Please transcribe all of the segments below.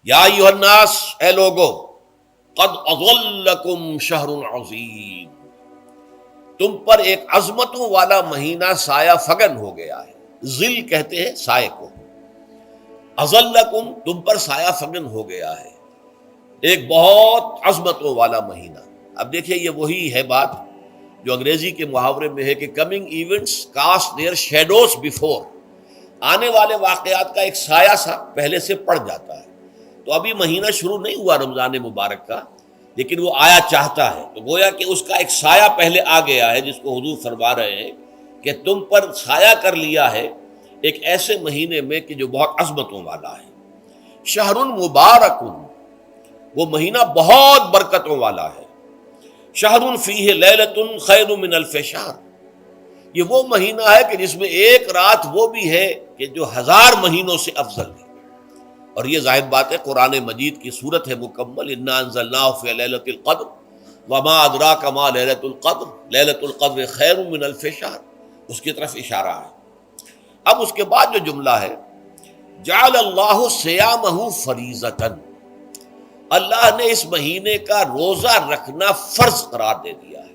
یا ایھا الناس، اے لوگو، قد اضلکم شہر عظیم، تم پر ایک عظمتوں والا مہینہ سایہ فگن ہو گیا ہے۔ ظل کہتے ہیں سائے کو، اضلکم تم پر سایہ فگن ہو گیا ہے، ایک بہت عظمتوں والا مہینہ۔ اب دیکھیے یہ وہی ہے بات جو انگریزی کے محاورے میں ہے کہ coming events cast their shadows before, آنے والے واقعات کا ایک سایہ سا پہلے سے پڑ جاتا ہے۔ تو ابھی مہینہ شروع نہیں ہوا رمضان مبارک کا، لیکن وہ آیا چاہتا ہے، تو گویا کہ اس کا ایک سایہ پہلے آ گیا ہے، جس کو حضور فرما رہے ہیں کہ تم پر سایہ کر لیا ہے ایک ایسے مہینے میں کہ جو بہت عظمتوں والا ہے۔ شہر مبارک، وہ مہینہ بہت برکتوں والا ہے۔ شہر فیہ لیلۃ خیر من الف شہر، یہ وہ مہینہ ہے کہ جس میں ایک رات وہ بھی ہے کہ جو 1000 مہینوں سے افضل ہے۔ اور یہ ظاہر بات ہے قرآن مجید کی صورت ہے مکمل، انا انزلناہ فی لیلۃ القدر وما ادراک ما لیلۃ القدر لیلۃ القدر خیر من الف شہر، اس کی طرف اشارہ ہے۔ اب اس کے بعد جو جملہ ہے، جعل اللہ صیامہ فریضۃ، اللہ نے اس مہینے کا روزہ رکھنا فرض قرار دے دیا ہے۔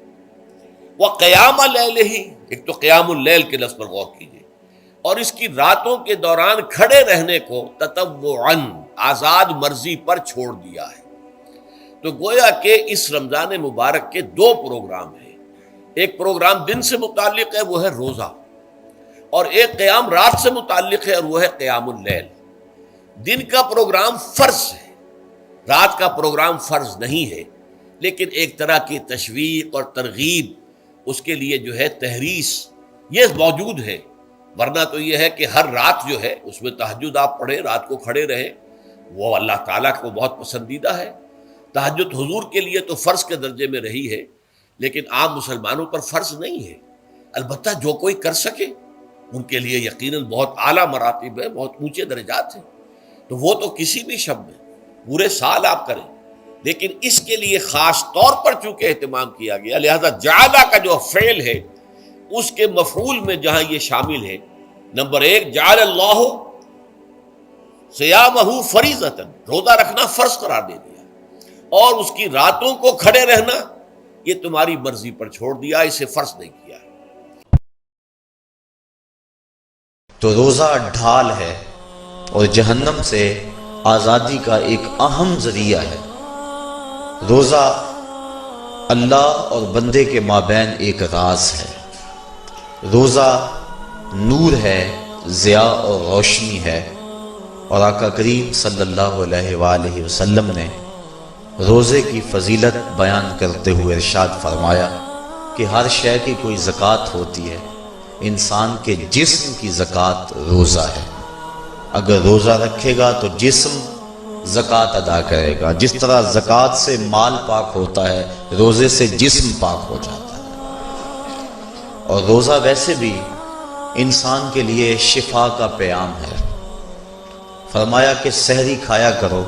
وقیام لیلہ، ایک تو قیام اللیل کے لفظ پر غور کیجیے، اور اس کی راتوں کے دوران کھڑے رہنے کو تطوعاً، آزاد مرضی پر چھوڑ دیا ہے۔ تو گویا کہ اس رمضان مبارک کے 2 پروگرام ہیں، ایک پروگرام دن سے متعلق ہے وہ ہے روزہ، اور ایک قیام رات سے متعلق ہے اور وہ ہے قیام اللیل۔ دن کا پروگرام فرض ہے، رات کا پروگرام فرض نہیں ہے، لیکن ایک طرح کی تشویق اور ترغیب، اس کے لیے جو ہے تحریص، یہ موجود ہے۔ ورنہ تو یہ ہے کہ ہر رات جو ہے اس میں تہجد آپ پڑھیں، رات کو کھڑے رہیں، وہ اللہ تعالیٰ کو بہت پسندیدہ ہے۔ تہجد حضور کے لیے تو فرض کے درجے میں رہی ہے، لیکن عام مسلمانوں پر فرض نہیں ہے۔ البتہ جو کوئی کر سکے ان کے لیے یقیناً بہت اعلیٰ مراتب ہے، بہت اونچے درجات ہیں، تو وہ تو کسی بھی شب میں پورے سال آپ کریں، لیکن اس کے لیے خاص طور پر چونکہ اہتمام کیا گیا، لہذا جعلہ کا جو فعل ہے اس کے مفعول میں جہاں یہ شامل ہے، نمبر 1 جعل اللہ صیامہ فریضۃ، روزہ رکھنا فرض قرار دے دیا، اور اس کی راتوں کو کھڑے رہنا یہ تمہاری مرضی پر چھوڑ دیا، اسے فرض نہیں کیا۔ تو روزہ ڈھال ہے اور جہنم سے آزادی کا ایک اہم ذریعہ ہے۔ روزہ اللہ اور بندے کے مابین ایک راز ہے۔ روزہ نور ہے، ضیاء اور روشنی ہے، اور آقا کریم صلی اللہ علیہ وآلہ وسلم نے روزے کی فضیلت بیان کرتے ہوئے ارشاد فرمایا کہ ہر شے کی کوئی زکوٰۃ ہوتی ہے، انسان کے جسم کی زکوٰۃ روزہ ہے۔ اگر روزہ رکھے گا تو جسم زکوٰۃ ادا کرے گا، جس طرح زکوٰۃ سے مال پاک ہوتا ہے، روزے سے جسم پاک ہو جاتا ہے۔ اور روزہ ویسے بھی انسان کے لیے شفا کا پیام ہے۔ فرمایا کہ سحری کھایا کرو،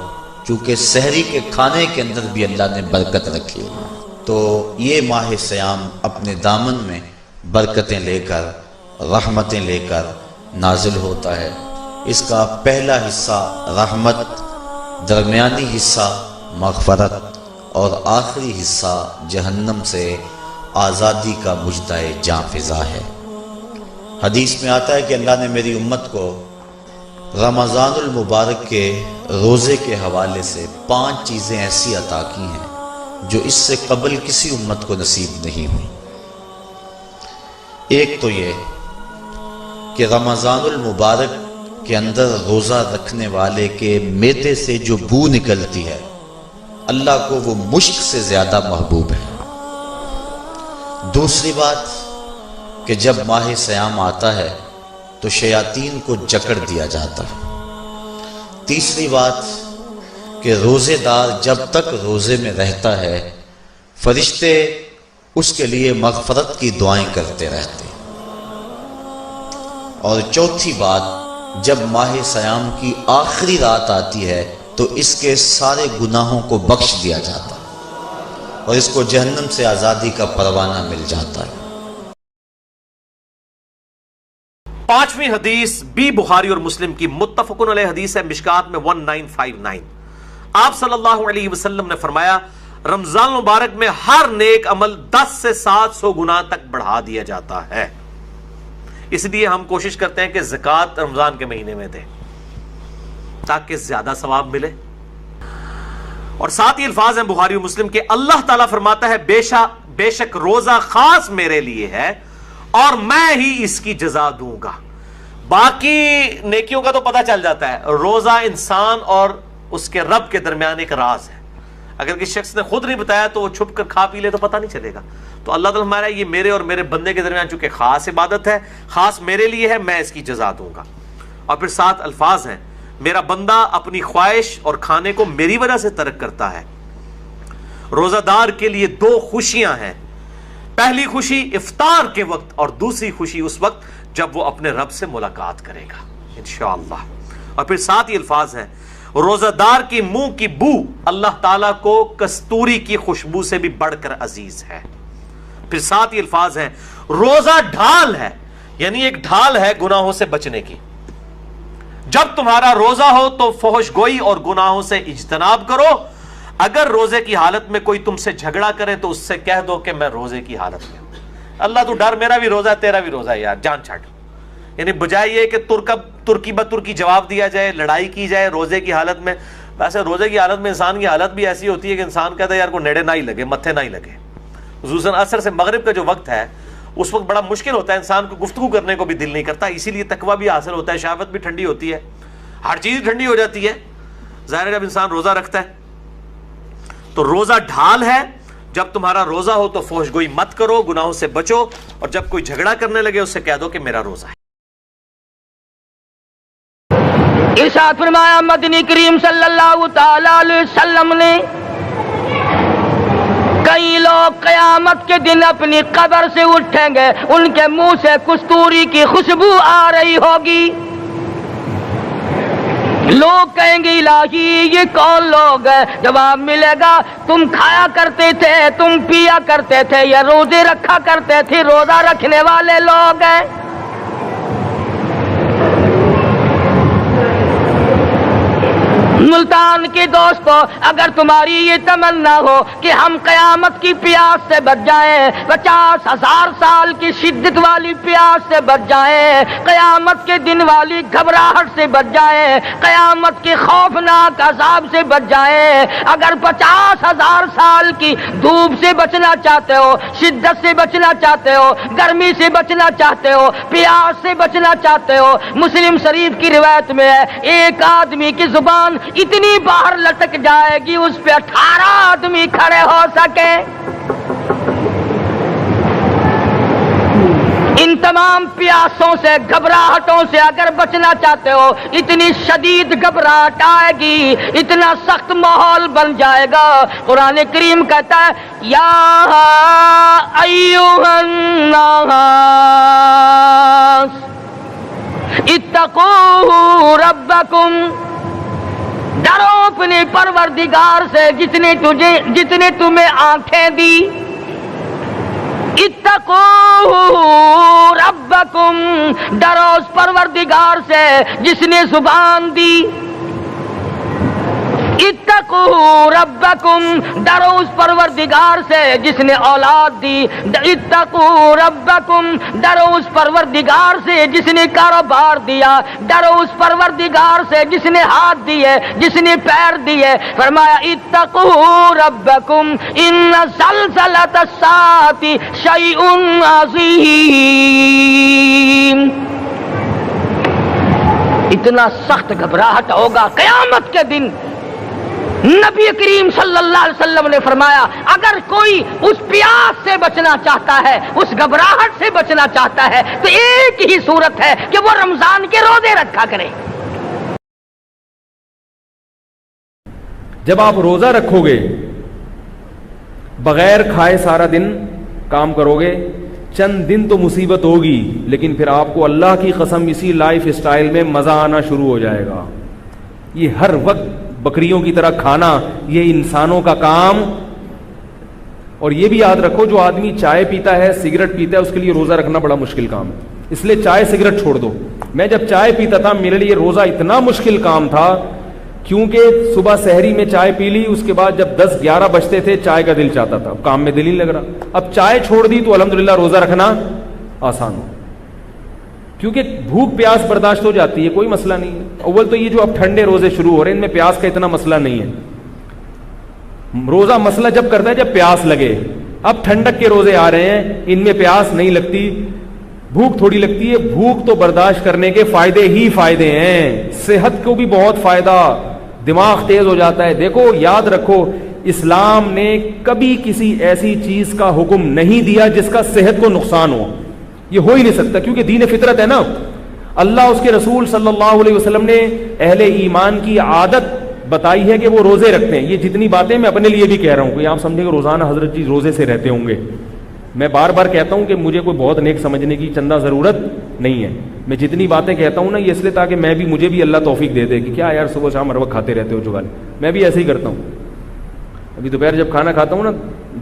چونکہ سحری کے کھانے کے اندر بھی اللہ نے برکت رکھی ہے۔ تو یہ ماہ سیام اپنے دامن میں برکتیں لے کر، رحمتیں لے کر نازل ہوتا ہے۔ اس کا پہلا حصہ رحمت، درمیانی حصہ مغفرت، اور آخری حصہ جہنم سے آزادی کا مجدہ جاں فضا ہے۔ حدیث میں آتا ہے کہ اللہ نے میری امت کو رمضان المبارک کے روزے کے حوالے سے 5 چیزیں ایسی عطا کی ہیں جو اس سے قبل کسی امت کو نصیب نہیں ہوئی۔ ایک تو یہ کہ رمضان المبارک کے اندر روزہ رکھنے والے کے معدے سے جو بو نکلتی ہے، اللہ کو وہ مشک سے زیادہ محبوب ہے۔ دوسری بات کہ جب ماہ سیام آتا ہے تو شیاطین کو جکڑ دیا جاتا ہے۔ تیسری بات کہ روزے دار جب تک روزے میں رہتا ہے، فرشتے اس کے لیے مغفرت کی دعائیں کرتے رہتے ہیں۔ اور چوتھی بات، جب ماہ سیام کی آخری رات آتی ہے تو اس کے سارے گناہوں کو بخش دیا جاتا ہے اور اس کو جہنم سے آزادی کا پروانہ مل جاتا ہے۔ 5ویں حدیث بھی بخاری اور مسلم کی متفقن علیہ حدیث ہے، مشکات میں 1959۔ آپ صلی اللہ علیہ وسلم نے فرمایا رمضان مبارک میں ہر نیک عمل 10 سے 700 گنا تک بڑھا دیا جاتا ہے. اس لیے ہم کوشش کرتے ہیں کہ زکوٰۃ رمضان کے مہینے میں دیں تاکہ زیادہ ثواب ملے. اور ساتھ ہی الفاظ ہیں بخاری و مسلم کے, اللہ تعالیٰ فرماتا ہے بے شک روزہ خاص میرے لیے ہے اور میں ہی اس کی جزا دوں گا. باقی نیکیوں کا تو پتہ چل جاتا ہے, روزہ انسان اور اس کے رب کے درمیان ایک راز ہے. اگر کسی شخص نے خود نہیں بتایا تو وہ چھپ کر کھا پی لے تو پتہ نہیں چلے گا. تو اللہ تعالیٰ ہمارا یہ میرے اور میرے بندے کے درمیان چونکہ خاص عبادت ہے, خاص میرے لیے ہے, میں اس کی جزا دوں گا. اور پھر ساتھ الفاظ ہیں میرا بندہ اپنی خواہش اور کھانے کو میری وجہ سے ترک کرتا ہے. روزہ دار کے لیے 2 خوشیاں ہیں, پہلی خوشی افطار کے وقت اور دوسری خوشی اس وقت جب وہ اپنے رب سے ملاقات کرے گا انشاءاللہ. اور پھر ساتھ ہی الفاظ ہیں روزہ دار کی منہ کی بو اللہ تعالیٰ کو کستوری کی خوشبو سے بھی بڑھ کر عزیز ہے. پھر ساتھ ہی الفاظ ہیں روزہ ڈھال ہے, یعنی ایک ڈھال ہے گناہوں سے بچنے کی. جب تمہارا روزہ ہو تو فحش گوئی اور گناہوں سے اجتناب کرو. اگر روزے کی حالت میں کوئی تم سے جھگڑا کرے تو اس سے کہہ دو کہ میں روزے کی حالت میں ہوں. اللہ تو ڈر, میرا بھی روزہ ہے تیرا بھی روزہ ہے یار, جان چھاٹ. یعنی بجائے یہ کہ ترکی بترکی جواب دیا جائے, لڑائی کی جائے روزے کی حالت میں. ویسے روزے کی حالت میں انسان کی حالت بھی ایسی ہوتی ہے کہ انسان کہتا ہے یار کو نیڑے نہ ہی لگے, متھے نہ ہی لگے. خصوصاً عصر سے مغرب کا جو وقت ہے اس وقت بڑا مشکل ہوتا ہے, انسان کو گفتگو کرنے کو بھی دل نہیں کرتا. اسی لیے تقویٰ بھی حاصل ہوتا ہے, شہوت بھی ٹھنڈی ہوتی ہے, ہر چیز ٹھنڈی ہو جاتی ہے. ظاہر ہے جب انسان روزہ رکھتا ہے تو روزہ ڈھال ہے. جب تمہارا روزہ ہو تو فحش گوئی مت کرو, گناہوں سے بچو, اور جب کوئی جھگڑا کرنے لگے اس سے کہہ دو کہ میرا روزہ ہے. ارشاد فرمایا مدنی کریم صلی اللہ تعالی علیہ وسلم نے کئی لوگ قیامت کے دن اپنی قبر سے اٹھیں گے, ان کے منہ سے کستوری کی خوشبو آ رہی ہوگی. لوگ کہیں گے الہی یہ کون لوگ ہیں؟ جواب ملے گا تم کھایا کرتے تھے, تم پیا کرتے تھے, یا روزے رکھا کرتے تھے, روزہ رکھنے والے لوگ ہیں. ملتان کے دوستو, اگر تمہاری یہ تمنا ہو کہ ہم قیامت کی پیاس سے بچ جائیں, 50,000 سال کی شدت والی پیاس سے بچ جائیں, قیامت کے دن والی گھبراہٹ سے بچ جائیں, قیامت کے خوفناک عذاب سے بچ جائیں, اگر 50,000 سال کی دھوپ سے بچنا چاہتے ہو, شدت سے بچنا چاہتے ہو, گرمی سے بچنا چاہتے ہو, پیاس سے بچنا چاہتے ہو, مسلم شریف کی روایت میں ہے ایک آدمی کی زبان اتنی باہر لٹک جائے گی اس پہ 18 آدمی کھڑے ہو سکے. ان تمام پیاسوں سے, گھبراہٹوں سے اگر بچنا چاہتے ہو, اتنی شدید گھبراہٹ آئے گی, اتنا سخت ماحول بن جائے گا. قرآن کریم کہتا ہے یا ایھا الناس اتقوا ربکم, ڈرو اپنے پروردگار سے جتنے تمہیں آنکھیں دی. اتقوا ربکم, ڈرو اس پروردگار سے جس نے زبان دی. اتقوا ربکم, ڈرو اس پروردگار سے جس نے اولاد دی. اتقوا ربکم, ڈرو اس پروردگار سے جس نے کاروبار دیا. ڈرو اس پروردگار سے جس نے ہاتھ دیے, جس نے پیر دیے. فرمایا اتقوا ربکم ان زلزلۃ الساعۃ شیء عظیم. اتنا سخت گھبراہٹ ہوگا قیامت کے دن. نبی کریم صلی اللہ علیہ وسلم نے فرمایا اگر کوئی اس پیاس سے بچنا چاہتا ہے, اس گھبراہٹ سے بچنا چاہتا ہے, تو ایک ہی صورت ہے کہ وہ رمضان کے روزے رکھا کرے. جب آپ روزہ رکھو گے, بغیر کھائے سارا دن کام کرو گے, چند دن تو مصیبت ہوگی, لیکن پھر آپ کو اللہ کی قسم اسی لائف اسٹائل میں مزہ آنا شروع ہو جائے گا. یہ ہر وقت بکریوں کی طرح کھانا یہ انسانوں کا کام. اور یہ بھی یاد رکھو جو آدمی چائے پیتا ہے, سگریٹ پیتا ہے, اس کے لیے روزہ رکھنا بڑا مشکل کام ہے. اس لیے چائے سگریٹ چھوڑ دو. میں جب چائے پیتا تھا میرے لیے روزہ اتنا مشکل کام تھا کیونکہ صبح سحری میں چائے پی لی, اس کے بعد جب 10-11 بجتے تھے چائے کا دل چاہتا تھا, اب کام میں دل ہی لگ رہا. اب چائے چھوڑ دی تو الحمدللہ روزہ رکھنا آسان ہو, کیونکہ بھوک پیاس برداشت ہو جاتی ہے, کوئی مسئلہ نہیں ہے. اول تو یہ جو اب ٹھنڈے روزے شروع ہو رہے ہیں ان میں پیاس کا اتنا مسئلہ نہیں ہے. روزہ مسئلہ جب کرتا ہے جب پیاس لگے. اب ٹھنڈک کے روزے آ رہے ہیں, ان میں پیاس نہیں لگتی, بھوک تھوڑی لگتی ہے. بھوک تو برداشت کرنے کے فائدے ہی فائدے ہیں, صحت کو بھی بہت فائدہ, دماغ تیز ہو جاتا ہے. دیکھو یاد رکھو, اسلام نے کبھی کسی ایسی چیز کا حکم نہیں دیا جس کا صحت کو نقصان ہو. یہ ہو ہی نہیں سکتا, کیونکہ دین فطرت ہے نا. اللہ اس کے رسول صلی اللہ علیہ وسلم نے اہل ایمان کی عادت بتائی ہے کہ وہ روزے رکھتے ہیں. یہ جتنی باتیں میں اپنے لیے بھی کہہ رہا ہوں, کہ آپ سمجھیں کہ روزانہ حضرت جی روزے سے رہتے ہوں گے. میں بار بار کہتا ہوں کہ مجھے کوئی بہت نیک سمجھنے کی چندہ ضرورت نہیں ہے. میں جتنی باتیں کہتا ہوں نا یہ اس لیے تاکہ مجھے بھی اللہ توفیق دے دے کہ کیا یار صبح شام ہر وقت کھاتے رہتے ہو جگال. میں بھی ایسے ہی کرتا ہوں. ابھی دوپہر جب کھانا کھاتا ہوں نا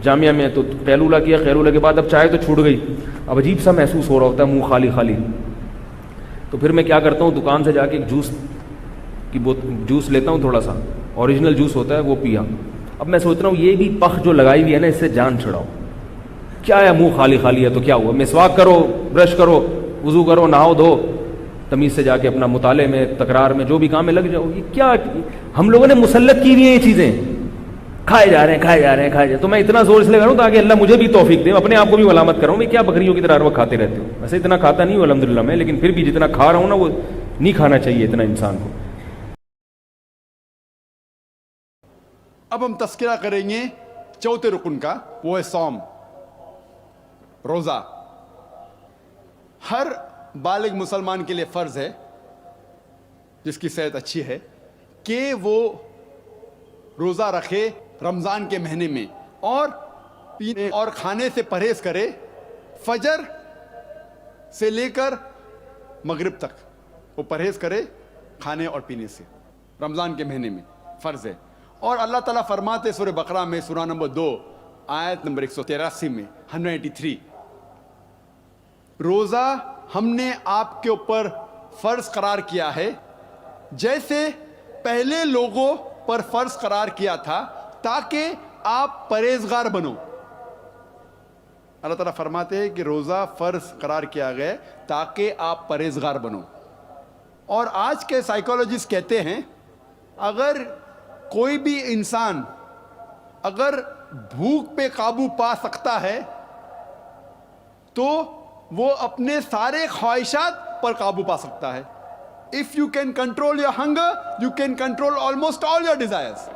جامعہ میں تو قیلولہ کیا, قیلولہ کے بعد اب چائے تو چھوٹ گئی, اب عجیب سا محسوس ہو رہا ہوتا ہے, منہ خالی خالی. تو پھر میں کیا کرتا ہوں, دکان سے جا کے ایک جوس لیتا ہوں, تھوڑا سا اوریجنل جوس ہوتا ہے وہ پیا. اب میں سوچ رہا ہوں یہ بھی پخ جو لگائی ہوئی ہے نا اس سے جان چھڑاؤ. کیا ہے منہ خالی خالی ہے تو کیا ہوا, مسواک کرو, برش کرو, وضو کرو, نہاؤ دھو, تمیز سے جا کے اپنا مطالعے میں تکرار میں جو بھی کام میں لگ جاؤ. یہ کیا ہم لوگوں نے مسلط کی ہوئی ہیں یہ چیزیں, کھائے جا رہے ہیں. تو میں اتنا زور اس لیے کر رہا ہوں تاکہ اللہ مجھے بھی توفیق دے, اپنے آپ کو بھی ملامت کر رہا ہوں میں کیا بکریوں کی طرح ہر وقت کھاتے رہتے ہو. ویسے اتنا کھاتا نہیں ہوں الحمدللہ میں, لیکن پھر بھی جتنا کھا رہا ہوں نا وہ نہیں کھانا چاہیے اتنا انسان کو. اب ہم تذکرہ کریں گے چوتھے رکن کا, وہ ہے صوم, روزہ. ہر بالغ مسلمان کے لیے فرض ہے جس کی صحت اچھی ہے کہ وہ روزہ رکھے رمضان کے مہینے میں, اور پینے اور کھانے سے پرہیز کرے فجر سے لے کر مغرب تک. وہ پرہیز کرے کھانے اور پینے سے رمضان کے مہینے میں, فرض ہے. اور اللہ تعالیٰ فرماتے سورہ بقرہ میں سورہ نمبر 2 آیت نمبر 183 میں 183, روزہ ہم نے آپ کے اوپر فرض قرار کیا ہے جیسے پہلے لوگوں پر فرض قرار کیا تھا تاکہ آپ پرہیزگار بنو. اللہ تعالیٰ فرماتے ہیں کہ روزہ فرض قرار کیا گیا تاکہ آپ پرہیزگار بنو. اور آج کے سائیکالوجسٹ کہتے ہیں اگر کوئی بھی انسان اگر بھوک پہ قابو پا سکتا ہے تو وہ اپنے سارے خواہشات پر قابو پا سکتا ہے. If you can control your hunger, you can control almost all your desires.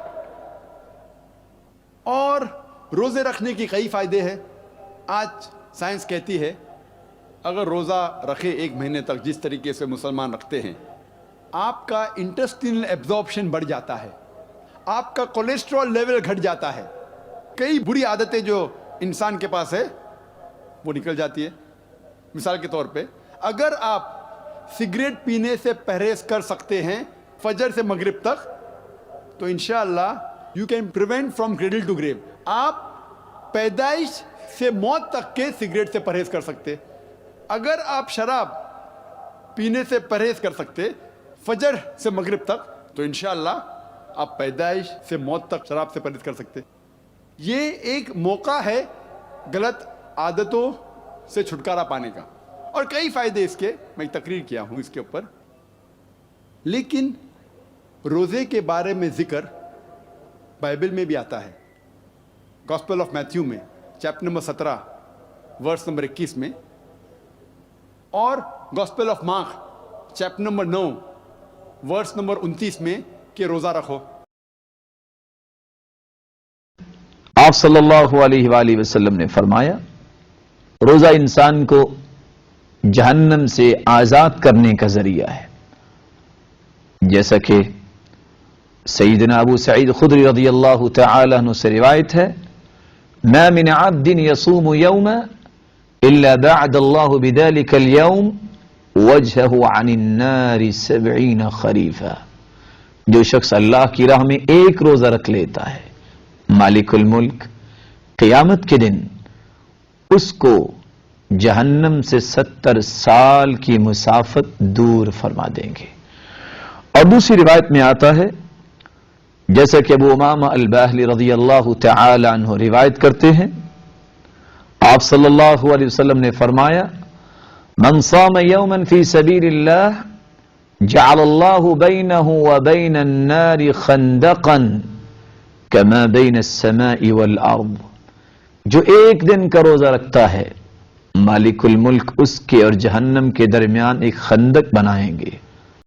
اور روزے رکھنے کی کئی فائدے ہیں. آج سائنس کہتی ہے اگر روزہ رکھے 1 مہینے تک جس طریقے سے مسلمان رکھتے ہیں, آپ کا انٹسٹینل ایبزارپشن بڑھ جاتا ہے, آپ کا کولیسٹرول لیول گھٹ جاتا ہے, کئی بری عادتیں جو انسان کے پاس ہے وہ نکل جاتی ہے. مثال کے طور پہ اگر آپ سگریٹ پینے سے پرہیز کر سکتے ہیں فجر سے مغرب تک تو انشاءاللہ you can prevent from cradle to grave. آپ پیدائش سے موت تک کے سگریٹ سے پرہیز کر سکتے. اگر آپ شراب پینے سے پرہیز کر سکتے فجر سے مغرب تک تو انشاءاللہ آپ پیدائش سے موت تک شراب سے پرہیز کر سکتے. یہ ایک موقع ہے غلط عادتوں سے چھٹکارا پانے کا, اور کئی فائدے اس کے میں تقریر کیا ہوں اس کے اوپر. لیکن روزے کے بارے میں ذکر بائبل میں بھی آتا ہے. گاسپل آف میتھیو میں چیپٹر نمبر 17 ورس نمبر 21 میں, اور gospel of Mark chapter number 9 verse number 29 میں کہ روزہ رکھو. آپ صلی اللہ علیہ وآلہ وسلم نے فرمایا روزہ انسان کو جہنم سے آزاد کرنے کا ذریعہ ہے. جیسا کہ سیدنا ابو سعید خدری رضی اللہ تعالی عنہ سے روایت ہے, ما من عبد يصوم يوما الا بعد الله بذلك اليوم وجهه عن النار 70 خریفا. جو شخص اللہ کی راہ میں ایک روزہ رکھ لیتا ہے, مالک الملک قیامت کے دن اس کو جہنم سے 70 سال کی مسافت دور فرما دیں گے. اور دوسری روایت میں آتا ہے جیسا کہ ابو امامہ الباہلی رضی اللہ تعالی عنہ روایت کرتے ہیں، آپ صلی اللہ علیہ وسلم نے فرمایا، من صام یوما فی سبیل اللہ جعل اللہ بینہ وبین النار خندقا کما بین السماء والارض، جو ایک دن کا روزہ رکھتا ہے مالک الملک اس کے اور جہنم کے درمیان ایک خندق بنائیں گے